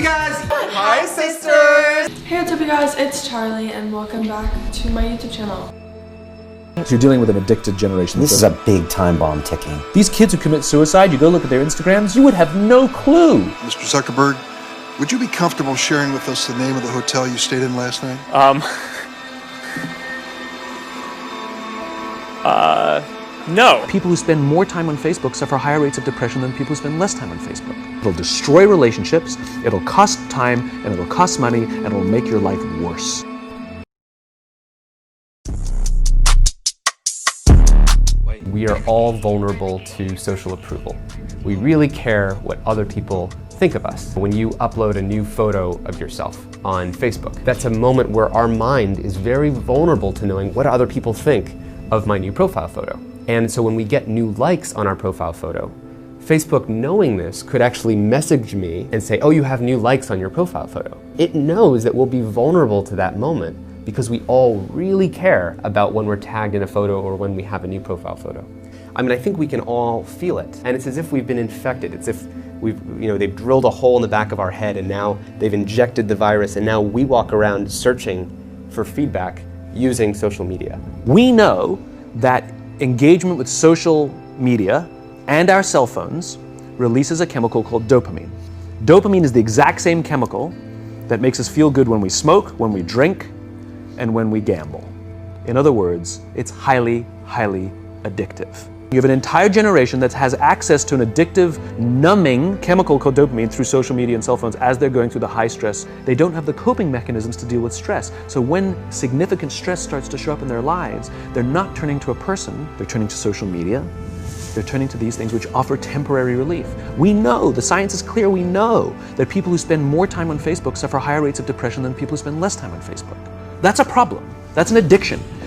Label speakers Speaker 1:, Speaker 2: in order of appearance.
Speaker 1: guys! Hi, sisters!
Speaker 2: Hey, what's up you guys? It's Charlie and welcome back to my YouTube channel.
Speaker 3: So you're dealing with an addicted generation.
Speaker 4: This is a big time bomb ticking.
Speaker 3: These kids who commit suicide, you go look at their Instagrams, you would have no clue.
Speaker 5: Mr. Zuckerberg, would you be comfortable sharing with us the name of the hotel you stayed in last night?
Speaker 6: No.
Speaker 3: People who spend more time on Facebook suffer higher rates of depression than people who spend less time on Facebook. It'll destroy relationships, it'll cost time, and it'll cost money, and it'll make your life worse.
Speaker 7: We are all vulnerable to social approval. We really care what other people think of us. When you upload a new photo of yourself on Facebook, that's a moment where our mind is very vulnerable to knowing what other people think of my new profile photo. And so when we get new likes on our profile photo, Facebook, knowing this, could actually message me and say, oh, you have new likes on your profile photo. It knows that we'll be vulnerable to that moment because we all really care about when we're tagged in a photo or when we have a new profile photo. I mean, I think we can all feel it. And it's as if we've been infected. It's as if they've drilled a hole in the back of our head and now they've injected the virus and now we walk around searching for feedback using social media.
Speaker 3: We know that engagement with social media and our cell phones releases a chemical called dopamine. Dopamine is the exact same chemical that makes us feel good when we smoke, when we drink, and when we gamble. In other words, it's highly, highly addictive. You have an entire generation that has access to an addictive, numbing chemical called dopamine through social media and cell phones as they're going through the high stress. They don't have the coping mechanisms to deal with stress. So when significant stress starts to show up in their lives, they're not turning to a person, they're turning to social media. They're turning to these things which offer temporary relief. We know, the science is clear, we know that people who spend more time on Facebook suffer higher rates of depression than people who spend less time on Facebook. That's a problem. That's an addiction.